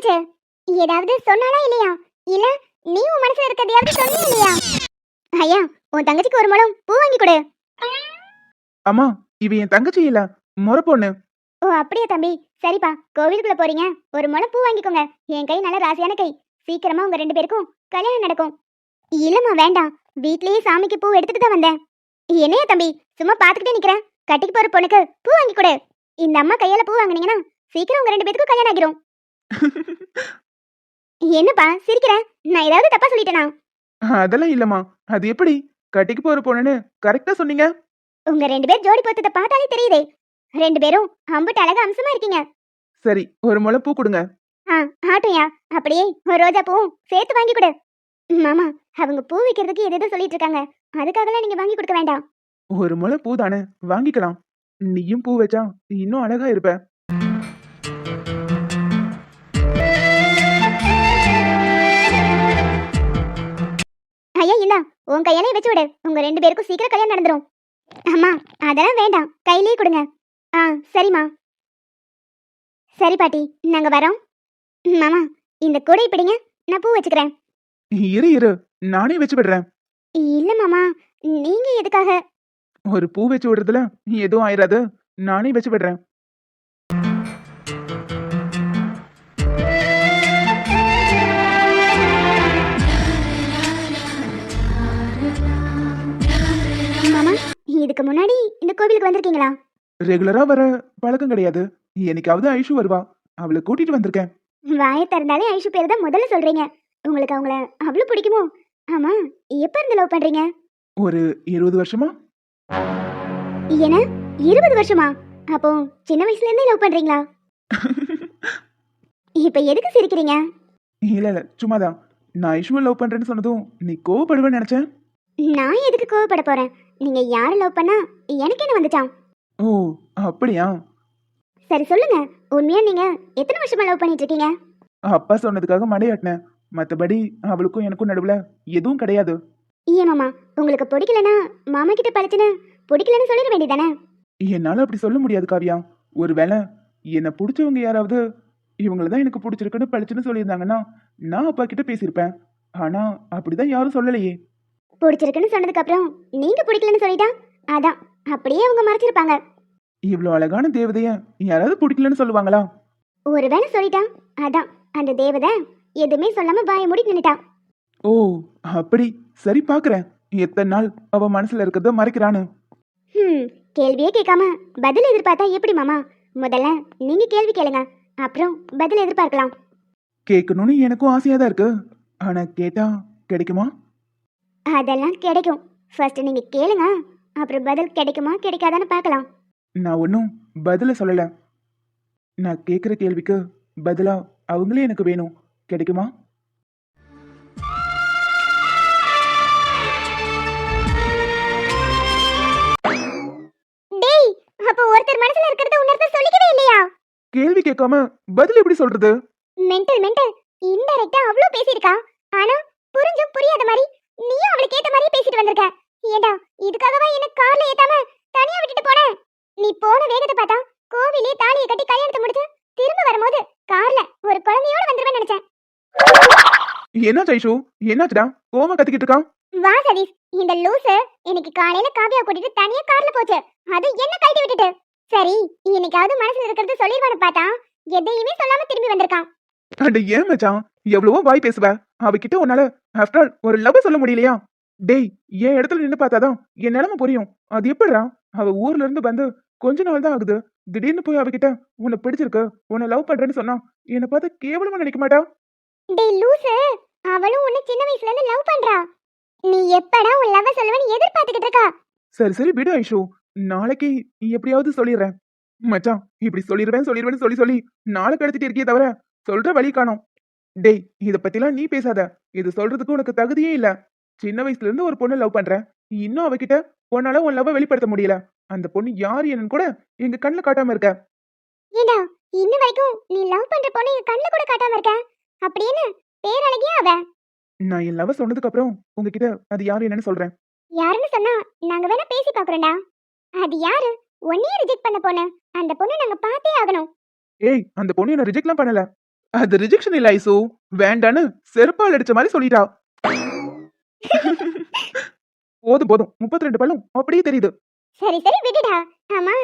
நடந்துச்சு? ஏதாவது சொன்னாலா இல்லையா? இல்ல நீ உன் மனசுல இருக்கதையாவது சொன்னியா இல்லையா? ஐயா, உன் தங்கச்சிக்கு ஒரு முழம் பூ வாங்கி கொடு. அம்மா, இவ என் தங்கச்சி இல்ல, முறை பொண்ணு. ஓ அப்படியே தம்பி. சரிப்பா, கோவிலுக்குள்ள போறீங்க, ஒரு முழம் பூ வாங்கிக்கோங்க. என் கை நல்ல ராசியான கை. சீக்கிரமா உங்க 2 பேருக்கும் கல்யாணம் நடக்கும். இல்லம்மா வேண்டாம், வீட்லயே சாமிக்கு பூ எடுத்துட்டு தான் வந்தேன். என்னையா தம்பி சும்மா பாத்துக்கிட்டே நிக்கிறேன்? கட்டிக்கு போற பொண்ணுக்கு பூ வாங்கி கொடு. இந்த அம்மா கையால பூ வாங்குனீங்கன்னா சீக்கிரம் உங்க 2 பேருக்கும் கல்யாணம் ஆகிரும். என்னப்பா சிரிக்கிற? நான் ஏதாவது தப்பா சொல்லிட்டேனா? அதெல்லாம் இல்லம்மா. அது எப்படி கட்டிக்கு போற பொண்ணுன்னு கரெக்டா சொன்னீங்க? உங்க 2 பேர் ஜோடி பொருத்தத்தை பார்த்தாலே தெரியுதே. 2 பேரும் அம்புட்டு அழகா அம்சமா இருக்கீங்க. சரி, ஒரு முழம் பூ கொடுங்க. ஆட்டுயா, அப்படியே ஒரு ரோஜா பூவும் சேர்த்து வாங்கி கொடு. மாமா, அவங்க பூ வைக்கிறதுக்கு எதேதோ சொல்லிட்டு இருக்காங்க. அதுக்காகலாம் நீங்க வாங்கி கொடுக்க வேண்டாம். ஒரு முழம் பூ தானே, வாங்கிக்கலாம். நீயும் பூ வச்சா இன்னும் அழகா இருப்ப. ஐயா இல்ல, உன் கையாலே வச்சு விடு. உங்க 2 பேருக்கும் சீக்கிரம் கல்யாணம் நடந்துரும். அம்மா, அதெல்லாம் வேண்டாம், கையிலேயே கொடுங்க. சரிம்மா. சரி பாட்டி, நாங்க வரோம். மாமா, இந்த கூடை பிடிங்க, நான் பூ வச்சுக்கிறேன். இரு இரு, நானே வச்சு விடுறேன். இல்ல மாமா, நீங்க எதுக்காக? ஒரு பூ வச்சு விடுறதுல எதுவும் ஆயிராது, நானே வச்சு விடுறேன். மாமா, இதுக்கு முன்னாடி இந்த கோவிலுக்கு வந்திருக்கீங்களா? ரெகுலரா வர பழக்கம் கிடையாது. என்னைக்காவது ஐஷு வருவா, அவளை கூட்டிட்டு வந்திருக்கேன். வாயை திறந்தாலே ஐஷு பேர் தான் முதல்ல சொல்றீங்க. உங்களுக்கு அவங்கள அவ்வளவு பிடிக்குமோ? ஆமா, எப்ப இருந்து லவ் பண்றீங்க? ஒரு 20 வருஷமா. என்ன, 20 வருஷமா? அப்போ சின்ன வயசுல இருந்தே லவ் பண்றீங்களா? இப்ப எதுக்கு சிரிக்கிறீங்க? இல்ல இல்ல, சும்மாதான். நான் ஐஷுவை லவ் பண்றேன்னு சொன்னதும் நீ கோவப்படுவேன்னு நினைச்சேன். நான் எதுக்கு கோவப்பட போறேன்? நீங்க யாரை லவ் பண்ணா எனக்கு என்ன வந்துச்சாம்? ஓ, அப்படியா? சரி சொல்லுங்க, உண்மையா நீங்க எத்தனை வருஷமா லவ் பண்ணிட்டு இருக்கீங்க? அப்பா சொன்னதுக்காக மடையாட்டினேன். மத்தபடி அவளுக்கும் எனக்கும் நடுவுல எதுவும் கிடையாது. ஏன் மாமா, உங்களுக்கு பிடிக்கலனா மாமா கிட்ட பழிச்சுன்னு பிடிக்கலன்னு சொல்லிட வேண்டியதானே? என்னால அப்படி சொல்ல முடியாது காவியா. ஒருவேளை என்னை பிடிச்சவங்க யாராவது இவங்களதான் எனக்கு பிடிச்சிருக்குன்னு பழிச்சுன்னு சொல்லியிருந்தாங்கன்னா நான் அப்பா கிட்ட பேசியிருப்பேன். ஆனா அப்படிதான் யாரும் சொல்லலையே. பிடிச்சிருக்குன்னு சொன்னதுக்கு அப்புறம் நீங்க பிடிக்கலன்னு சொல்லிட்டா அதான் அப்படியே அவங்க மறைச்சிருப்பாங்க. இவ்வளவு அழகான தேவதைய யாராவது பிடிக்கலன்னு சொல்லுவாங்களா? ஒருவேளை சொல்லிட்டா அதான் அந்த தேவதை எதுவுமே சொல்லாம வாயை மூடி நின்னுட்டா. ஓ, அப்படி. சரி, பாக்குறேன் எத்தனை நாள் அவ மனசுல இருக்கிறத மறைக்கிறான்னு. கேள்வியே கேட்காம பதில் எதிர்பார்த்தா எப்படி மாமா? முதல்ல நீங்க கேள்வி கேளுங்க, அப்புறம் பதில் எதிர்பார்க்கலாம். கேட்கணும்னு எனக்கும் ஆசையா தான் இருக்கு. ஆனா கேட்டா கிடைக்குமா? அதெல்லாம் கிடைக்கும். ஃபர்ஸ்ட் நீங்க கேளுங்க, அப்புறம் பதில் கிடைக்குமா கிடைக்காதான்னு பார்க்கலாம். நான் ஒன்னும் பதில சொல்லல. நான் கேக்குற கேள்விக்கு பதிலா அவங்களே எனக்கு வேணும். கிடைக்குமா? டேய், அப்ப ஒருத்தர் மனசுல இருக்கிறத இன்னொருத்தர் சொல்லிக்கவே இல்லையா? கேள்வி கேட்காம பதில் எப்படி சொல்றது? Mental mental. இன்டைரக்டா அவ்ளோ பேசிருக்கா, ஆனா புரிஞ்சும் புரியாத மாதிரி நீயும் அவளுக்கு ஏத்த மாதிரி பேசிட்டு வந்திருக்க. ஏண்டா, இதுக்காகவா என்ன கார்ல ஏத்தாம தனியா விட்டுட்டு போன? நீ போன வேகத்தை பார்த்தா கோவிலே தாலியை கட்டி கல்யாணத்தை முடிச்சு திரும்ப வரும்போது கார்ல ஒரு குழந்தையோட வந்துருவேன்னு நினைச்சேன். என்னாச்சு ஐஷு? என்னாச்சுடா கோவமா கத்திக்கிட்டு இருக்கான்? வா சதீஷ், இந்த லூசு இன்னைக்கு காலையில காவியா கூட்டிட்டு தனியா கார்ல போச்சு. அது என்ன கழட்டி விட்டுட்டு. சரி, இன்னைக்காவது மனசுல இருக்கிறது சொல்லிடுவான்னு பார்த்தா எதையுமே சொல்லாம திரும்பி வந்திருக்கான். அட ஏன் மச்சான், எவ்வளவோ வாய் பேசுவ. அவகிட்ட உன்னால ஆஃப்டர் ஆல் ஒரு லவ் சொல்ல முடியலையா? டேய், என் இடத்துல நின்னு பார்த்தாதான் என் நிலைமை புரியும். அது எப்படிடா? அவ ஊர்ல இருந்து வந்து கொஞ்ச நாள் தான் ஆகுது, திடீர்னு போய் அவகிட்ட உன்னை பிடிச்சிருக்கு, உன்னை லவ் பண்றேன்னு சொன்னா என்னை பார்த்து கேவலமா நினைக்க மாட்டா? டேய் லூசு, அவளும் உன்னை சின்ன வயசுல இருந்து லவ் பண்றா. நீ எப்படா உன் லவ் சொல்லுவேன்னு எதிர்பார்த்துக்கிட்டு இருக்கா? சரி சரி விடு ஐஷு, நாளைக்கு எப்படியாவது சொல்லிடுறேன். மச்சான், இப்படி சொல்லிடுவேன்னு சொல்லி சொல்லி நாளை கடத்திட்டு இருக்கியே தவிர சொல்ற வழி காணோம். டேய், இத பத்திலாம் நீ பேசாத. இது சொல்றதுக்கு உனக்கு தகுதியே இல்ல. சின்ன வயசுல இருந்து ஒரு பொண்ணு லவ் பண்ற, இன்னும் அவகிட்ட உன்னால உன் லவ் வெளிப்படுத்த முடியல. அந்த பொண்ணு யாரு என்னன்னு கூட எங்க கண்ணுல காட்டாம இருக்க. ஏண்டா, இன்ன வரைக்கும் நீ லவ் பண்ற பொண்ணு என் கண்ணுல கூட காட்டாம இருக்க. அப்படின்னு பேரழகியா அவ. நான் என் லவ் சொன்னதுக்கு அப்புறம் உங்ககிட்ட அது யாரு என்னன்னு சொல்றேன். யாருன்னு சொன்னா நாங்க வேணா பேசி பாக்குறோம்டா. அது யாரு? உன்னையே ரிஜெக்ட் பண்ண பொண்ணு. அந்த பொண்ணு நாங்க பார்த்தே ஆகணும். ஏய், அந்த பொண்ணு என்ன ரிஜெக்ட்லாம் பண்ணல. அது ரிஜெக்ஷன் இல்ல ஐசு, வேண்டான்னு செருப்பால் அடிச்ச மாதிரி சொல்லிட்டா. போதும் போதும், 32 பல்லும் அப்படியே தெரியுது. சரி சரி விடுடா. ஆமா,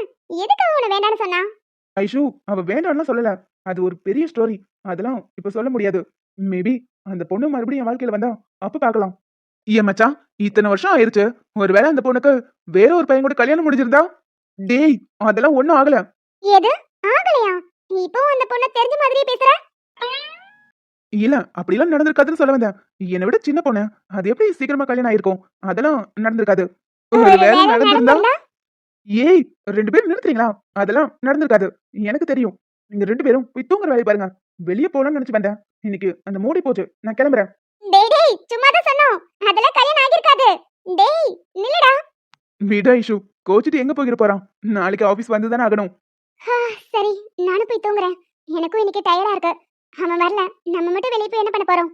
எதுக்காக உன்னை வேண்டான்னு சொன்னா? ஐஷு, அவ வேண்டாம்லாம் சொல்லல. அது ஒரு பெரிய ஸ்டோரி. அதெல்லாம் இப்ப சொல்ல முடியாது. மேபி அந்த பொண்ணு மறுபடியும் என் வாழ்க்கையில வந்தா அப்ப பார்க்கலாம். ஏன் மச்சான், இத்தனை வருஷம் ஆயிருச்சு. ஒருவேளை அந்த பொண்ணுக்கு வேற ஒரு பையன் கூட கல்யாணம் முடிஞ்சிருந்தா? டேய், அதெல்லாம் ஒண்ணும் ஆகல. எது ஆகலையா? இப்போ அந்த பொண்ணை தெரிஞ்ச மாதிரியே பேசுற? இல்ல, அப்படிலாம் நடந்திருக்காதுன்னு சொல்ல வந்தேன். என்னை விட சின்ன பொண்ணு, அது எப்படி சீக்கிரமா கல்யாணம் ஆயிருக்கும்? அதெல்லாம் நடந்திருக்காது. ஒருவேளை ஒருவேளை நடந்திருந்தா? நடந்திருந்தா? ஏய், 2 பேரும் நிறுத்துறீங்களா? அதெல்லாம் நடந்திருக்காது. எனக்கு தெரியும். நீங்க 2 பேரும் போய் தூங்குற வேலைய பாருங்க. வெளிய போலாம்னு நினைச்சு வந்தேன். இன்னைக்கு அந்த மூடி போச்சு. நான் கிளம்புறேன். டேய் டேய், சும்மா தான் சொன்னோம். அதெல்லாம் கல்யாணம் ஆகிருக்காது. டேய் நில்லுடா. விடு ஐஷு, கோச்சிட்டு எங்க போகிற போறான்? நாளைக்கு ஆபீஸ் வந்து தானே ஆகணும். சரி, நானும் போய் தூங்குறேன். எனக்கும் இன்னைக்கு டயர்டா இருக்கு. அவன் வரல, நம்ம மட்டும் வெளிய போய் என்ன பண்ண போறோம்?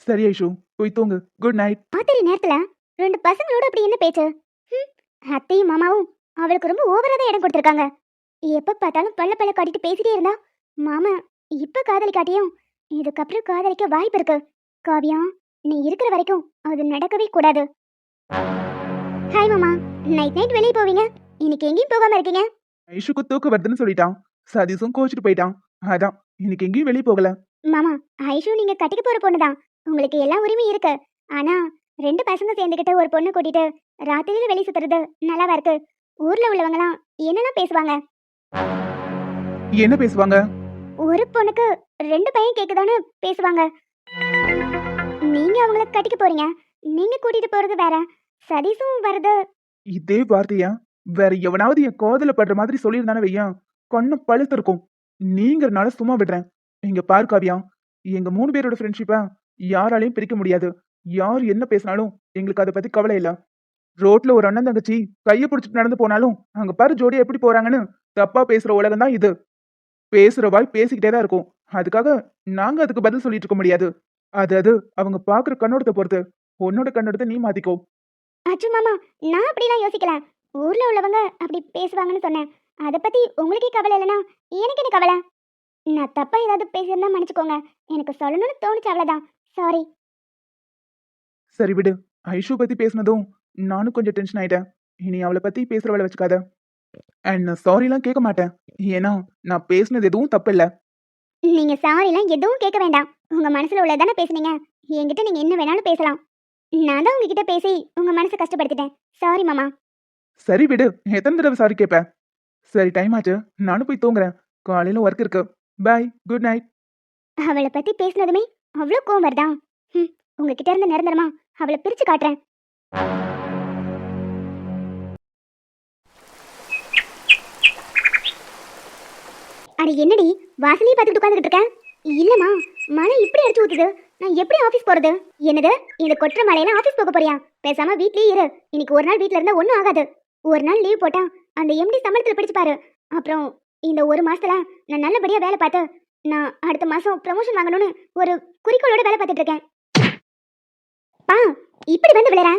சரி ஐஷு, போய் தூங்கு. Good night. ராத்திரி நேரத்துல 2 பசங்களோட அப்படி என்ன பேச்சு? ஹம், அத்தையும் மாமாவும் அவளுக்கு ரொம்ப ஓவரா தான் இடம் கொடுத்திருக்காங்க. எப்ப பார்த்தாலும் பல்ல பல்ல காட்டிட்டு பேசிட்டே இருந்தா மாமா இப்ப காதலிக்காட்டியும் இதுக்கப்புறம் காதலிக்க வாய்ப்பு இருக்கு. காவியா, நீ இருக்கிற வரைக்கும் அது நடக்கவே கூடாது. ஹாய் மாமா, நைட் வெளியே போவீங்க, இன்னைக்கு எங்கேயும் போகாம இருக்கீங்க? ஐஷுக்கு தூக்கு வருதுன்னு சொல்லிட்டான். சதீஷும் கோச்சிட்டு போயிட்டான். அதான் இன்னைக்கு எங்கேயும் வெளிய போகல. மாமா, ஐஷு நீங்க கட்டிக்க போற பொண்ணுதான், உங்களுக்கு எல்லா உரிமையும் இருக்கு. ஆனா 2 பசங்க சேர்ந்துக்கிட்டு ஒரு பொண்ணு கூட்டிட்டு ராத்திரியில வெளியே சுத்துறது நல்லாவா இருக்கு? ஊர்ல உள்ளவங்கலாம் என்னெல்லாம் பேசுவாங்க? என்ன பேசுவாங்க? ஒரு பொண்ணுக்கு 2 பையன் கேக்குதான்னு பேசுவாங்க. நீங்க அவங்கள கட்டிக்க போறீங்க, நீங்க கூட்டிட்டு போறது வேற, சதீஷும் வருது. இதே வார்த்தையா வேற எவனாவது என் காதல படுற மாதிரி சொல்லியிருந்தானே வையன், கண்ணம் பழுத்து இருக்கும். நீங்கறனால சும்மா விடுறேன். இங்க பாரு காவியா, எங்க 3 பேரோட ஃப்ரெண்ட்ஷிப்பை யாராலையும் பிரிக்க முடியாது. யார் என்ன பேசினாலும் எங்களுக்கு அதை பத்தி கவலை இல்ல. ரோட்ல ஒரு அண்ணன் தங்கச்சி கைய பிடிச்சிட்டு நடந்து போனாலும் அங்க பாரு ஜோடியா எப்படி போறாங்கன்னு தப்பா பேசுற உலகம் தான் இது. பேசுற வாய் பேசிக்கிட்டே தான் இருக்கும். அதுக்காக நாங்க அதுக்கு பதில் சொல்லிட்டு இருக்க முடியாது. அது அது அவங்க பாக்குற கண்ணோட்டத்தை பொறுத்து. உன்னோட கண்ணோட்டத்தை நீ மாத்திக்கோ. அச்சு மாமா, நான் அப்படிலாம் யோசிக்கல. ஊர்ல உள்ளவங்க அப்படி பேசுவாங்கன்னு சொன்னேன். அதை பத்தி உங்களுக்கே கவலை இல்லைன்னா எனக்கு என்ன கவலை? நான் தப்பா ஏதாவது பேசியிருந்தா மன்னிச்சுக்கோங்க. எனக்கு சொல்லணும்னு தோணுச்சு, அவ்வளவுதான். சாரி. சரி விடு. ஐஷு பத்தி பேசினதும் நானும் கொஞ்சம் டென்ஷன் ஆயிட்டேன். இனி அவளை பத்தி பேசுறவளை வச்சுக்காத. அண்ட் நான் சாரிலாம் கேட்க மாட்டேன். ஏன்னா நான் பேசினது எதுவும் தப்பு இல்ல. நீங்க சாரிலாம் எதுவும் கேட்க வேண்டாம். உங்க மனசுல உள்ளதானே பேசுனீங்க. என்கிட்ட நீங்க என்ன வேணாலும் பேசலாம். நான் தான் உங்ககிட்ட பேசி உங்க மனசை கஷ்டப்படுத்திட்டேன். சாரி மாமா. சரி விடு. எத்தனை தடவை சாரி கேட்ப? சரி, டைம் ஆச்சு. நானும் போய் தூங்குறேன். காலையில ஒர்க் இருக்கு. Bye, good night. அவளை பத்தி பேசினதுமே அவ்வளோ கோவம் வருதா? உங்ககிட்ட இருந்து நிரந்தரமா அவளை பிரிச்சு காட்டுறேன். அட என்னடி வாசலையே பார்த்துட்டு உட்காந்துக்கிட்டு இருக்கேன்? இல்லம்மா, மழை இப்படி அடிச்சு ஊத்துது. நான் எப்படி ஆபீஸ் போறது? என்னது, இந்த கொற்ற மழையில ஆபீஸ் போக போறியா? பேசாம வீட்லயே இரு. இன்னைக்கு ஒரு நாள் வீட்ல இருந்தா ஒன்றும் ஆகாது. ஒரு நாள் லீவ் போட்டா அந்த எம்டி சம்பளத்துல பிடிச்சு பாரு. அப்புறம் இந்த ஒரு மாசத்துல நான் நல்லபடியா வேலை பார்த்து நான் அடுத்த மாசம் ப்ரமோஷன் வாங்கணும்னு ஒரு குறிக்கோளோட வேலை பார்த்துட்டு இருக்கேன். பா, இப்படி வந்து விளையாட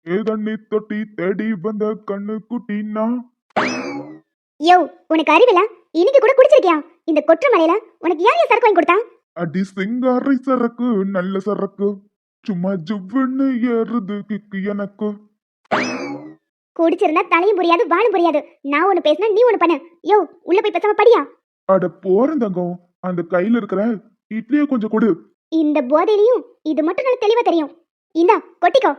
ஏதண்ணி தொட்டி தேடி வந்த கண்ணு குட்டினா. யோ, உனக்கு அறிவில்ல? இன்னைக்கு கூட குடிச்சிருக்கியா? இந்த கொற்ற மலையில உனக்கு யார் யார் சரக்கு வாங்கி கொடுத்தா? அடி சிங்காரை சரக்கு, நல்ல சரக்கு, சும்மா ஜுவ்வுன்னு ஏறுது கிக்கு எனக்கு. குடிச்சிருந்தா தலையும் புரியாது வாழும் புரியாது. நான் ஒண்ணு பேசினா நீ ஒண்ணு பண்ணு. யோ, உள்ள போய் பேசாம படியா. அட போறேன் தங்கம். அந்த கையில இருக்கிற இட்லியை கொஞ்சம் கொடு. இந்த போதையிலையும் இது மட்டும் நல்லா தெளிவா தெரியும். இந்தா கொட்டிக்கோ.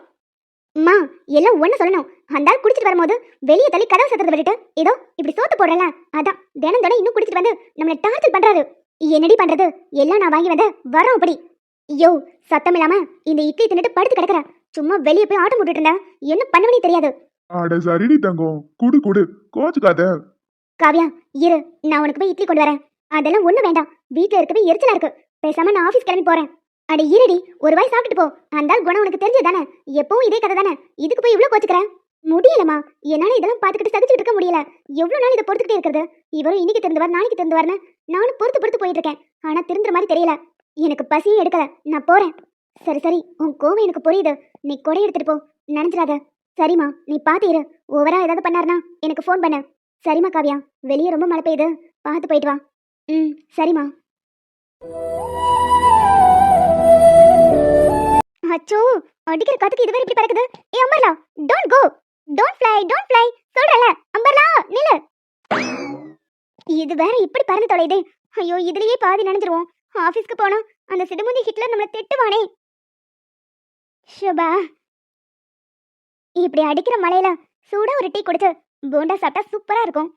அம்மா, எல்லாம் ஒண்ணு சொல்லணும். அந்த ஆள் குடிச்சிட்டு வரும்போது வெளியே தள்ளி கதவு சத்தத்தை விட்டுட்டு ஏதோ இப்படி சோத்து போடுறல, அதான் தினம் தினம் இன்னும் குடிச்சிட்டு வந்து நம்மளை டார்ச்சர் பண்றாரு. என்னடி பண்றது? எல்லாம் நான் வாங்கி வந்த வரோம் அப்படி. யோ, சத்தம் இல்லாம இந்த இட்லி தின்னுட்டு படுத்து கிடக்குற. சும்மா வெளியே போய் ஆட்டம் போட்டுட்டு இருந்தா என்ன பண்ணுவனே தெரியாது. அட சரிடி தங்கம், குடு குடு, கோச்சுக்காத. காவியா, இரு, நான் உனக்கு போய் இட்லி கொண்டு வரேன். அதெல்லாம் ஒண்ணு வேண்டாம். வீட்டுல இருக்கவே எரிச்சலா இருக்கு. பேசாம நான் ஆபீஸ் கிளம்பி போறேன். அட இருடி, ஒரு வாய் சாப்பிட்டுட்டு போ. அந்த ஆள் குணம் உனக்கு தெரிஞ்சது தானே? எப்பவும் இதே கதை தானே? இதுக்கு போய் இவ்வளவு கோச்சுக்கிறேன்? முடியலமா, என்னால இதெல்லாம் பாத்துக்கிட்டு சகிச்சுட்டு இருக்க முடியல. எவ்வளவு நாள் இதை பொறுத்துக்கிட்டே இருக்கிறது? இவரும் இன்னைக்கு திருந்துவார் நாளைக்கு திருந்துவார்னு நானும் பொறுத்து போயிட்டு இருக்கேன். ஆனா திருந்துற மாதிரி தெரியல. எனக்கு பசியும் எடுக்கல. நான் போறேன். சரி சரி, உன் கோவம் எனக்கு புரியுது. நீ கொடை எடுத்துட்டு போ, நினைச்சிடாத. சரிம்மா, நீ பாத்து இரு. ஓவரா ஏதாவது பண்ணாருனா எனக்கு ஃபோன் பண்ணு. சரிம்மா காவியா, வெளியே ரொம்ப மழை பெய்யுது, பார்த்து போயிட்டு வா. சரிம்மா. அச்சோ, அடிக்கிற காத்துக்கு இதுவரை இப்படி பறக்குது. ஏ umbrella, don't go, don't fly சொல்றல. அம்பர்லா நில்லு. இது வேற இப்படி பறந்து தொலையுதே. ஐயோ, இதுலயே பாதி நனைஞ்சிருவோம். ஆபீஸ்க்கு போனா அந்த சிடுமுந்தி ஹிட்லர் நம்மள திட்டுவானே. ஷபா, இப்படி அடிக்கிற மழையில சூடா ஒரு டீ குடிச்சு போண்டா சாப்பிட்டா சூப்பரா இருக்கும்.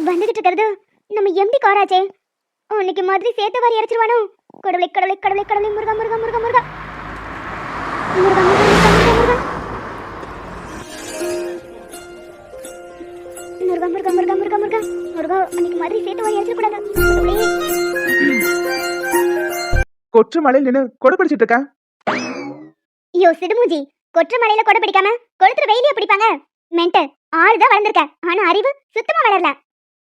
வந்துகிட்டு இருக்கிறது நம்ம எம்டி காராச்சே. அன்னைக்கு மாதிரி சேர்த்து வாரி அரைச்சிருவானோ. கடவுளை கடவுளை கடவுளை கடவுளை, முருகா முருகா முருகா முருகா முருகா முருகா முருகா முருகா முருகா முருகா முருகா முருகா, அன்னைக்கு மாதிரி சேர்த்து வாரி அரைச்சிடக்கூடாது. கொற்று மலையில் நின்னு கொடை பிடிச்சிட்டு இருக்க. ஐயோ சிடுமூஞ்சி, கொற்ற மலையில கொடை பிடிக்காம கொளுத்துற வெயிலிய பிடிப்பாங்க. மென்டல் ஆளுதான் வளர்ந்திருக்க, ஆனா அறிவு சுத்தமா வளரல.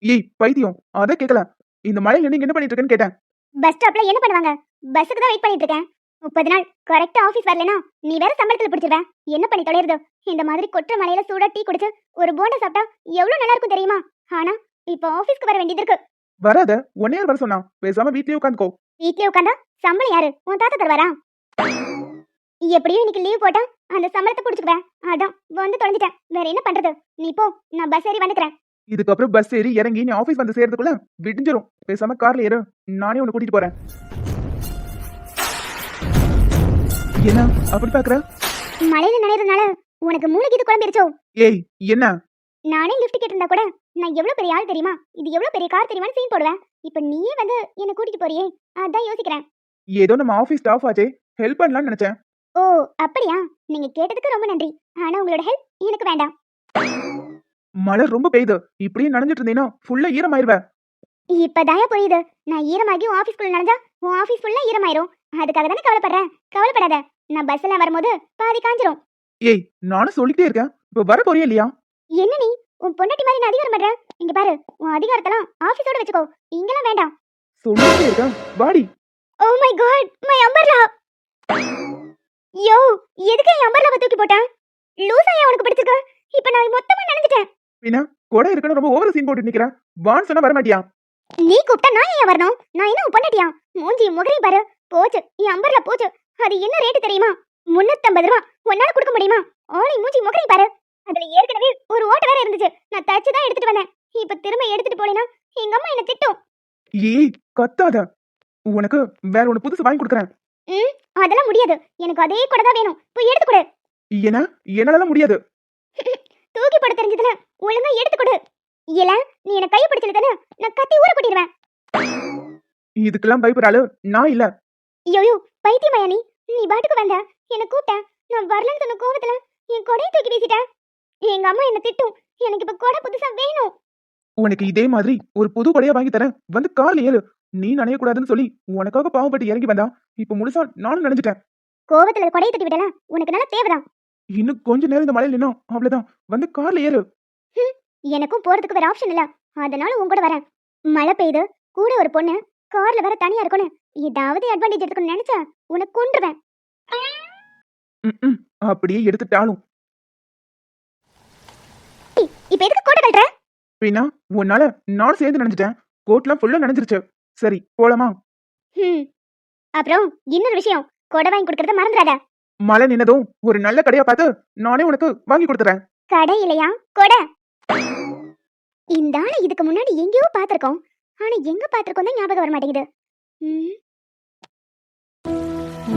ஏய் பைத்தியம், அத கேக்கல. இந்த மலையில நீங்க என்ன பண்ணிட்டு இருக்கேன்னு கேட்டேன். பஸ் ஸ்டாப்ல என்ன பண்ணுவாங்க? பஸ்ஸுக்கு தான் வெயிட் பண்ணிட்டு இருக்கேன். 30 நாள் கரெக்டா ஆபீஸ் வரலனா நீ வேற சம்பளத்துல பிடிச்சிருவேன். என்ன பண்ணி தொலைறது? இந்த மாதிரி கொற்ற மலையில சூடா டீ குடிச்சு ஒரு போண்டா சாப்பிட்டா எவ்வளவு நல்லா இருக்கும் தெரியுமா? ஆனா இப்போ ஆபீஸ்க்கு வர வேண்டியது இருக்கு. வராத, ஒன் இயர் வர சொன்னா பேசாம வீட்லயே உட்காந்துக்கோ. வீட்லயே உட்காந்தா சம்பளம் யாரு? உன் தாத்தா தருவாரா? எப்படியும் இன்னைக்கு லீவ் போட்டா அந்த சம்பளத்தை புடிச்சுக்குவேன். அதான் வந்து தொலைஞ்சிட்டேன். வேற என்ன பண்றது? நீ போ, நான் பஸ் ஏறி வந்துக்கிறேன். இதுக்கப்புறம் பஸ் ஏறி இறங்கி நீ ஆபீஸ் வந்து சேர்றதுக்குள்ள விடிஞ்சிரும். பேசாம கார்ல ஏறு, நானே உன்னை கூட்டிட்டு போறேன். என்ன அப்படி பாக்குற? மழையில நனைறதுனால உனக்கு மூளைக்கு இது குழம்பிருச்சோ? ஏய் என்ன? நானே லிஃப்ட் கேட்டிருந்தா கூட நான் எவ்வளவு பெரிய ஆள் தெரியுமா, இது எவ்வளவு பெரிய கார் தெரியுமான்னு சீன் போடுவேன். இப்ப நீயே வந்து என்ன கூட்டிட்டு போறியே, அதான் யோசிக்கிறேன். ஏதோ நம்ம ஆபீஸ் ஸ்டாஃப் ஆச்சே, ஹெல்ப் பண்ணலாம்னு நினைச்சேன். ஓ அப்படியா? நீங்க கேட்டதுக்கு ரொம்ப நன்றி. ஆனா உங்களோட ஹெல்ப் எனக்கு வேண்டாம். மழை ரொம்ப பெய்யுது, இப்படியே நனைஞ்சிட்டு இருந்தீங்கன்னா ஃபுல்லா ஈரமாயிருவ. இப்பதாயா புரியுது. நான் ஈரமாகி ஆபீஸ்க்குள்ள நனைஞ்சா உன் ஆபீஸ் ஃபுல்லா ஈரமாயிரும். அதுக்காக தானே கவலைப்படுறேன். கவலைப்படாத, நான் பஸ்ல வரும்போது பாதி காஞ்சிரும். ஏய் நானும் சொல்லிட்டே இருக்கேன், இப்ப வர போறியா இல்லையா? என்ன நீ உன் பொண்டாட்டி மாதிரி நான் அதிகாரம் பண்ற? இங்க பாரு, உன் அதிகாரத்தெல்லாம் ஆபீஸோட வச்சுக்கோ, இங்கெல்லாம் வேண்டாம். சொல்லிட்டே இருக்கேன், வாடி. Oh my god, my umbrella. Yo, எதுக்கு என் அம்பர்லாவை தூக்கி போட்டேன்? லூசாயா உனக்கு பிடிச்சிருக்கு? இப்ப நான் மொத்தமா நனைஞ்சிட்டேன். பின்ன கொடை இருக்குன்னு ரொம்ப ஓவர் சீன் போட்டு நிக்கிறேன். வான்னு சொன்னா வர மாட்டியா? நீ கூப்பிட்டா நான் ஏன் வரணும்? நான் என்ன உன் பொண்டாட்டியா? மூஞ்சி முகரையும் பாரு, போச்சு என் அம்பர்லா போச்சு. அது என்ன ரேட்டு தெரியுமா? 350 ரூபா. உன்னால கொடுக்க முடியுமா? ஆளை மூஞ்சி முகரையும் பாரு. அதுல ஏற்கனவே ஒரு ஓட்டை வேற இருந்துச்சு, நான் தச்சு தான் எடுத்துட்டு வந்தேன். இப்ப திரும்ப எடுத்துட்டு போனேனா எங்க அம்மா என்ன திட்டும். ஏய் கத்தாத, உனக்கு வேற ஒண்ணு புதுசு வாங்கி கொடுக்குறேன். அதெல்லாம் முடியாது, எனக்கு அதே கூட தான் வேணும். போய் எடுத்து கொடு. என்ன? என்னால முடியாது. தூக்கி போட தெரிஞ்சதுல ஒழுங்கா எடுத்து கொடு. இல்ல நீ என்ன கை பிடிச்சல தானே, நான் கத்தி ஊற கொட்டிடுவேன். இதுக்கெல்லாம் பயப்படுறாளு நான் இல்ல. ஐயோ பைத்தியமாயா நீ? நீ பாட்டுக்கு வந்த, என்ன கூப்பிட்ட, நான் வரலன்னு சொன்ன கோவத்துல என் கொடையை தூக்கி வீசிட்டேன். எங்க அம்மா என்ன திட்டும். எனக்கு இப்ப கொடை புதுசா வேணும். உனக்கு இதே மாதிரி ஒரு புது கொடையா வாங்கி தரேன், வந்து கார்ல ஏறு. நீ நனைய கூடாதுன்னு சொல்லி உனக்காக பாவப்பட்டு இறங்கி வந்தா, இப்ப முழுசா நானும் நினைச்சிட்டேன். கோவத்துல கொடையை தூக்கி விடல, உனக்கு நல்ல தேவைதான். இன்னும் கொஞ்ச நேரம் இந்த மழையில நின்னோம், அவ்வளவுதான். வந்து கார்ல ஏறு. எனக்கும் போறதுக்கு வேற ஆப்ஷன் இல்ல, அதனால உன் கூட வரேன். மழை பெய்யுது, கூட ஒரு பொண்ணு, கார்ல வேற தனியா இருக்கணும். ஏதாவது அட்வான்டேஜ் எடுத்துக்கணும்னு நினைச்சா உனக்கு கொன்றுவேன். அப்படியே எடுத்துட்டாலும். இப்ப எதுக்கு கோட்டை கழட்டுற? பின்னா உன்னால நானும் சேர்ந்து நினைச்சிட்டேன். கோட்லாம் ஃபுல்லா நினைஞ்சிருச்சு. சரி போலாமா? அப்புறம் இன்னொரு விஷயம், கொடை வாங்கி கொடுக்கறத மறந்துடாத. மழை நின்னதும் ஒரு நல்ல கடையா பார்த்து நானே உனக்கு வாங்கி கொடுத்துறேன். கடை இல்லையா, கொடை. இந்த ஆளை இதுக்கு முன்னாடி எங்கேயோ பாத்திருக்கோம், ஆனா எங்க பாத்திருக்கோம் தான் ஞாபகம் வர மாட்டேங்குது.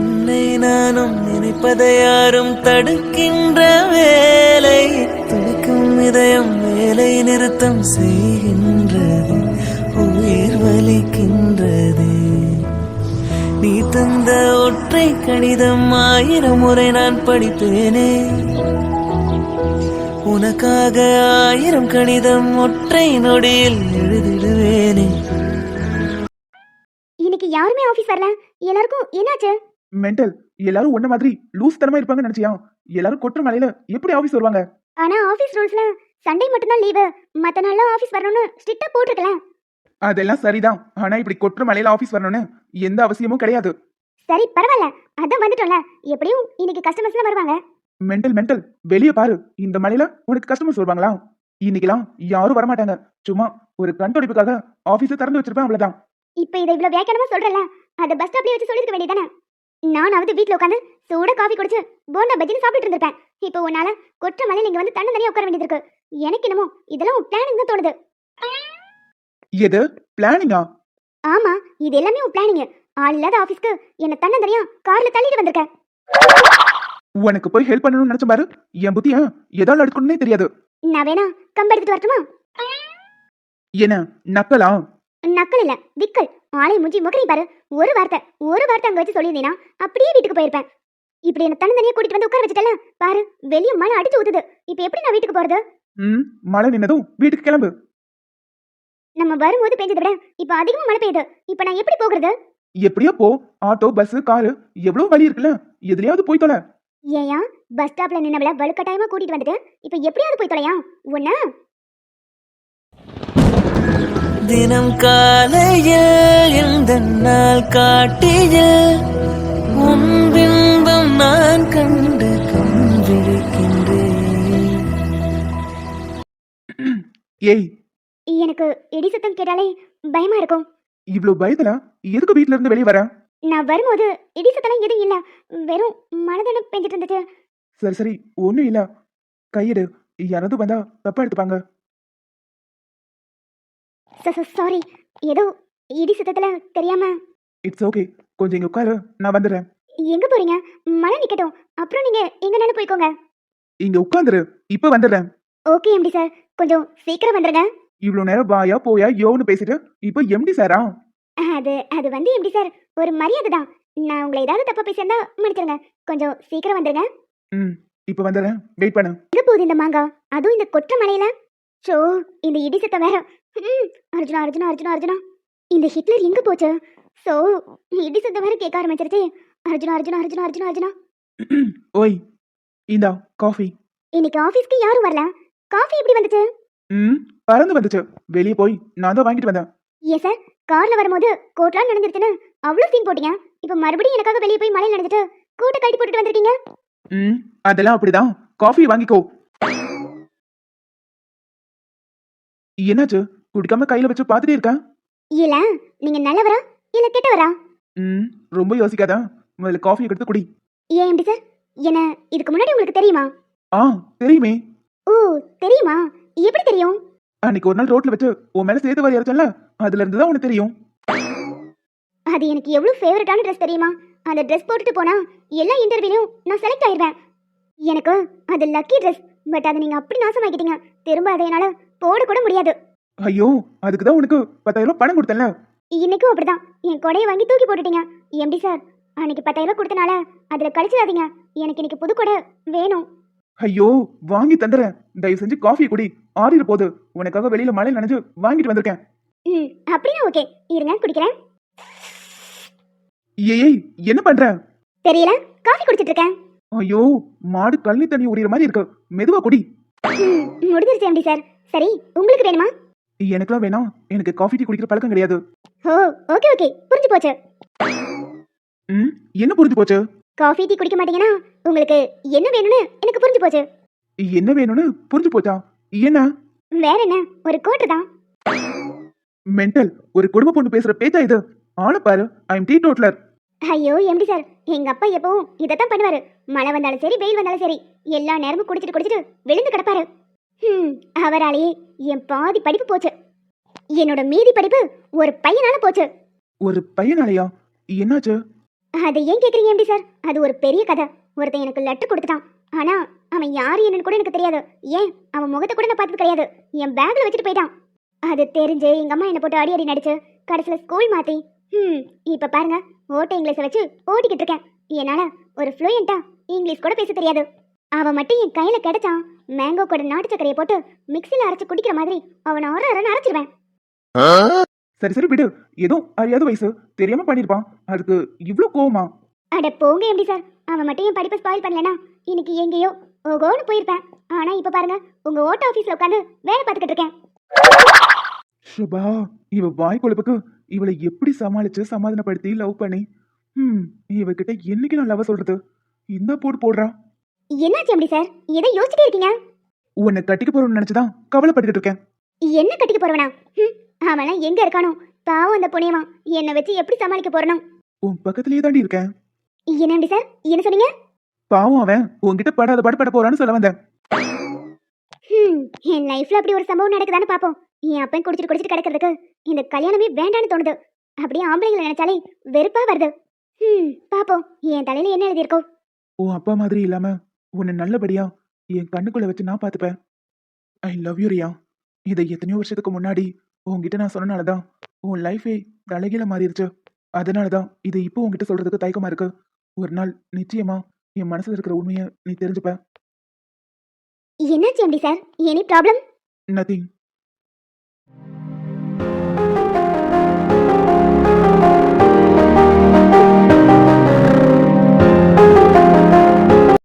உன்னை நானும் நினைப்பதை யாரும் தடுக்கின்ற வேலை, துடிக்கும் இதயம் வேலை நிறுத்தம் செய்கின்றது, உயிர் வலிக்கின்றது. நீ தந்த ஒற்றை கடிதம் 1000 முறை நான் படிப்பேனே, உனக்காக 1000 கடிதம் ஒற்றை நொடியில் எழுதிடுவேனே. இன்னைக்கு யாருமே ஆபீஸ் வரல, எல்லாருக்கும் என்னாச்சு? மென்டல், எல்லாரும் ஒன்ன மாதிரி லூஸ் தனமா இருப்பாங்க நினைச்சியா? எல்லாரும் கொற்ற மலையில எப்படி ஆபீஸ் வருவாங்க? ஆனா ஆபீஸ் ரூல்ஸ்ல சண்டே மட்டும் தான் லீவு, மத்த நாள்ல ஆபீஸ் வரணும்னு ஸ்ட்ரிக்ட்டா போட்டுருக்கலாம். அதெல்லாம் சரிதான், ஆனா இப்படி கொற்ற மலையில ஆபீஸ் வரணும்னு எந்த அவசியமும் கிடையாது. சரி பரவாயில்ல, அதான் வந்துட்டோம்ல, எப்படியும் இன்னைக்கு கஸ்டமர்ஸ் எல்லாம் வருவாங்க. மென்டல் வெளிய பாரு, இந்த மலையில உனக்கு கஸ்டமர்ஸ் வருவாங்களா? இன்னைக்கெல்லாம் யாரும் வரமாட்டாங்க. சும்மா ஒரு கண் துடைப்புக்காக ஆபீஸை திறந்து வச்சிருப்பேன், அவ்வளவுதான். இப்ப இதை இவ்வளவு வியாக்கியானமா சொல்றல, அத பஸ் ஸ்டாப்லயே வச்சு சொல்லிருக்க வேண்டியதானே. நானாவது வீட்ல உட்காந்து சூட காஃபி குடிச்சு போண்டா பஜ்ஜின்னு சாப்பிட்டு இருந்திருப்பேன். இப்போ உன்னால கொற்ற மலையில இங்க வந்து தனியா உட்கார வேண்டியது இருக்கு. எனக்கு என்னமோ இதெல்லாம் உன் பிளானிங் தான் தோணுது. எது பிளானிங்கா? ஆமா, இது எல்லாமே உன் பிளானிங். ஆள் இல்லாத ஆபீஸ்க்கு என்ன தனியா கார்ல தள்ளிட்டு வந்திருக்க. உனக்கு போய் ஹெல்ப் பண்ணணும்னு நினைச்ச பாரு, என் புத்திய எதால எடுக்கணும்னே தெரியாது. நான் வேணா கம்பு எடுத்துட்டு வரட்டுமா? என்ன நக்கலா? நக்கல் இல்ல, விக்கல். ஆளை மூஞ்சி முகரை பாரு. ஒரு வார்த்தை அங்க வச்சு சொல்லியிருந்தீனா அப்படியே வீட்டுக்கு போயிருப்பேன். இப்படி என்ன தனியா கூட்டிட்டு வந்து உட்கார வச்சுட்டல பாரு. வெளிய மழை அடிச்சு ஊத்துது. இப்போ எப்படி நான் வீட்டுக்கு போறது? மழை நின்னதும் வீட்டுக்கு கிளம்பு. நம்ம வரும்போது பெஞ்சதை விட இப்ப அதிகமா மழை பெய்யுது. இப்ப நான் எப்படி போகிறது? எப்படியோ போ. ஆட்டோ, பஸ், காரு எவ்வளவு வழி இருக்குல்ல, எதுலயாவது போய் தொலை. ஏயா பஸ் ஸ்டாப்ல நின்னவள வலுக்கட்டாயமா கூட்டிட்டு வந்துட்டு இப்ப எப்படியாவது போய் தொலையா உன்ன? தினம் காலையில் இந்த நாள் காட்டியில் உன் பிம்பம் நான் கண்டு கண்டிருக்கின்றேன். ஏய், எனக்கு இடி சத்தம் கேட்டாலே பயமா இருக்கும். இவ்வளவு பயத்துல எதுக்கு வீட்ல இருந்து வெளியே வர? நான் வரும்போது இடி சத்தம் எதுவும் இல்ல, வெறும் மழை தானே பெஞ்சிட்டு இருந்துச்சு. சரி சரி, ஒண்ணும் இல்ல. கையெடு, யாராவது வந்தா தப்பா எடுத்துப்பாங்க. சாரி, ஏதோ இடி சத்தத்துல தெரியாம. இட்ஸ் ஓகே, கொஞ்சம் இங்க உட்காரு, நான் வந்துடுறேன். எங்க போறீங்க? மழை நிக்கட்டும், அப்புறம் நீங்க எங்கனாலும் போய்க்கோங்க. இங்க உட்காந்துரு, இப்ப வந்துடுறேன். ஓகே எம்டி சார், கொஞ்சம் சீக்கிரம் வந்துருங்க. இவ்வளவு நேரம் வாயா போயா யோன்னு பேசிட்டு இப்ப எம்டி சாரா? அது வந்து எப்படி சார், ஒரு மரியாதை தான். நான் உங்களை ஏதாவது தப்பா பேசியிருந்தா மன்னிச்சிருங்க. கொஞ்சம் சீக்கிரம் வந்துருங்க. இப்ப வந்துடுறேன், வெயிட் பண்ணு. எங்க போகுது இந்த மாங்கா, அதுவும் இந்த கொற்ற மலையில? ஷோ, இந்த இடி சத்தம் வேற. அர்ஜுனா அர்ஜுனா அர்ஜுனா அர்ஜுனா, இந்த ஹிட்லர் எங்க போச்சு? சோ இடி சத்தம் வேற கேட்க ஆரம்பிச்சிருச்சு. அர்ஜுனா அர்ஜுனா அர்ஜுனா அர்ஜுனா அர்ஜுனா. ஓய், இந்தா காஃபி. இன்னைக்கு ஆபீஸ்க்கு யாரும் வரல, காஃபி எப்படி வந்துச்சு? பறந்து வந்துச்சு, வெளியே போய் நான் தான் வாங்கிட்டு வந்தேன். ஏன் சார், கார்ல வரும்போது கோட்லாம் நனைஞ்சிருச்சுன்னு அவ்வளவு சீன் போட்டீங்க. இப்ப மறுபடியும் எனக்காக வெளியே போய் மழையில் நனைஞ்சிட்டு கோட்டை கட்டி போட்டுட்டு வந்திருக்கீங்க. அதெல்லாம் அப்படிதான். காஃபி வாங்கிக்கோ. என்னாச்சு, குடிக்காம கையில வச்சு பாத்துட்டே இருக்க? இல்ல, நீங்க நல்லவரா இல்ல கெட்டவரா? ரொம்ப யோசிக்காத, முதல்ல காஃபி எடுத்து குடி. ஏன் எப்படி சார், என்ன இதுக்கு முன்னாடி உங்களுக்கு தெரியுமா? தெரியுமே. ஓ, தெரியுமா? எப்படி தெரியும்? அன்னைக்கு ஒரு நாள் ரோட்ல வச்சு உன் மேல சேர்த்து வாரி அரைச்சல, அதுல இருந்து தான் உனக்கு தெரியும். அது எனக்கு எவ்வளவு ஃபேவரட்டான ட்ரெஸ் தெரியுமா? அந்த ட்ரெஸ் போட்டுட்டு போனா எல்லா இன்டர்வியூலயும் நான் செலக்ட் ஆயிருவேன். எனக்கு அது லக்கி ட்ரெஸ். பட் அதை நீங்க அப்படி நாசமாக்கிட்டீங்க. திரும்ப அதை என்னால போட கூட முடியாது. ஐயோ, அதுக்கு தான் உனக்கு 10,000 ரூபாய் பணம் கொடுத்தல. இன்னைக்கும் அப்படிதான், என் கொடையை வாங்கி தூக்கி போட்டுட்டீங்க. எப்படி சார், அன்னைக்கு 10,000 ரூபாய் கொடுத்தனால அதுல கழிச்சிடாதீங்க. எனக்கு இன்னைக்கு புது கொடை வேணும். ஐயோ, வாங்கி தந்துறேன், தயவு செஞ்சு காஃபி குடி. ஆறிட போது, உனக்காக வெளியில மழை நனைஞ்சு வாங்கிட்டு வந்திருக்கேன். அப்படின்னா ஓகே, இருங்க குடிக்கிறேன். ஏய், என்ன பண்ற? தெரியல, காஃபி குடிச்சிட்டு இருக்கேன். ஐயோ, மாடு கள்ளி தண்ணி உரியிற மாதிரி இருக்கு, மெதுவா குடி. முடிஞ்சிருச்சு எப்படி சார். சரி, உங்களுக்கு வேணுமா? எனக்குலாம் வேணாம், எனக்கு காஃபி டீ குடிக்கிற பழக்கம் கிடையாது. ஓ, ஓகே ஓகே, புரிஞ்சு போச்சு. என்ன புரிஞ்சு போச்சு? காஃபி டீ குடிக்க மாட்டீங்கன்னா உங்களுக்கு என்ன வேணும்னு எனக்கு புரிஞ்சு போச்சு. என்ன வேணும்னு புரிஞ்சு போச்சா? என்ன? வேற என்ன, ஒரு கோட்டு தான். மென்டல், ஒரு குடும்ப பொண்ணு பேசுற பேச்சா இது? ஆளு பாரு, ஐ அம் டீ டோட்லர். ஐயோ எம்டி சார், எங்க அப்பா எப்பவும் இதைத்தான் பண்ணுவாரு. மழை வந்தாலும் சரி, வெயில் வந்தாலும் சரி, எல்லா நேரமும் குடிச்சிட்டு விழுந்து கிடப்பாரு. அவராலேயே என் பாதி படிப்பு போச்சு. என்னோட மீதி படிப்பு ஒரு பையனால போச்சு. ஒரு பையனாலயா? என்னாச்சு? அதை ஏன் கேக்குறீங்க எம்டி சார்? அது ஒரு பெரிய கதை. ஒருத்தன் எனக்கு லெட்டர் கொடுத்துட்டான். ஆனா அவன் யாரு என்னன்னு கூட எனக்கு தெரியாது. ஏன், அவன் முகத்தை கூட நான் பார்த்தது கிடையாது. என் பேக்ல வச்சுட்டு போயிட்டான். அது தெரிஞ்சு எங்க அம்மா என்ன போட்டு அடி நடிச்சு கடைசியில ஸ்கூல் மாத்தி இப்ப பாருங்க, ஓட்ட இங்கிலீஷை வச்சு ஓட்டிக்கிட்டு இருக்கேன். என்னால ஒரு ஃப்ளூயண்டா இங்கிலீஷ் கூட பேச தெரியாது. அவன் மட்டும் என் கையில கிடைச்சான், மேங்கோ கூட நாட்டு சக்கரையை போட்டு மிக்சில அரைச்சு குடிக்கிற மாதிரி அவனை அரைச்சிருவேன். சரி சரி விடு, ஏதோ அறியாத வயசு, தெரியாம பண்ணிருப்பான், அதுக்கு இவ்ளோ கோவமா? அட போங்க எப்படி சார், அவன் மட்டும் என் படிப்பை ஸ்பாயில் பண்ணலனா இன்னைக்கு எங்கேயோ ஓகோன்னு போயிருப்பேன். ஆனா இப்ப பாருங்க, உங்க ஓட்ட ஆபீஸ்ல உட்காந்து வேலை பார்த்துக்கிட்டு இருக்கேன். சுபா, இவ வாய் கொழுப்புக்கு இவளை எப்படி சமாளிச்சு சமாதானப்படுத்தி லவ் பண்ணி இவகிட்ட என்னைக்கு நான் லவ் சொல்றது? இந்த போடு போடுறா. என்னாச்சு எப்படி சார், எதை யோசிச்சுட்டே இருக்கீங்க? உன்னை கட்டிக்க போறோம்னு நினைச்சுதான் கவலைப்பட்டுக்கிட்டு இருக்கேன். என்ன கட்டிக்க போறவனா? அவனா எங்க இருக்கானோ, பாவம் அந்த புனியவா என்னை வச்சு எப்படி சமாளிக்க போறனோ. உன் பக்கத்திலேயே தாண்டி இருக்கேன். என்னண்டி சார் என்ன சொன்னீங்க? பாவம் அவன் உன்கிட்ட படாத பாடுபட போறான்னு சொல்ல வந்தேன். என் லைஃப்ல அப்படி ஒரு சம்பவம் நடக்குதான்னு பாப்போம். என் அப்பன் குடிச்சிட்டு கிடக்கிறதுக்கு இந்த கல்யாணமே வேண்டான்னு தோணுது. அப்படியே ஆம்பளைங்களை நினைச்சாலே வெறுப்பா வருது. பாப்போம் என் தலையில என்ன எழுதியிருக்கோ. உன் அப்பா மாதிரி இல்லாம உன்னை நல்லபடியா என் கண்ணுக்குள்ள வச்சு நான் பார்த்துப்பேன். I love you Riya. இதை எத்தனையோ வருஷத்துக்கு முன்னாடி உன்கிட்ட நான் சொன்னனாலதான் உன் லைஃபே தலைகீழ மாறிடுச்சு. அதனாலதான் இது இப்போ உன்கிட்ட சொல்றதுக்கு தயக்கமா இருக்கு. ஒரு நாள் நிச்சயமா என் மனசுல இருக்கிற உண்மையை நீ தெரிஞ்சுப்ப. என்னாச்சு MD sir? Any problem? Nothing.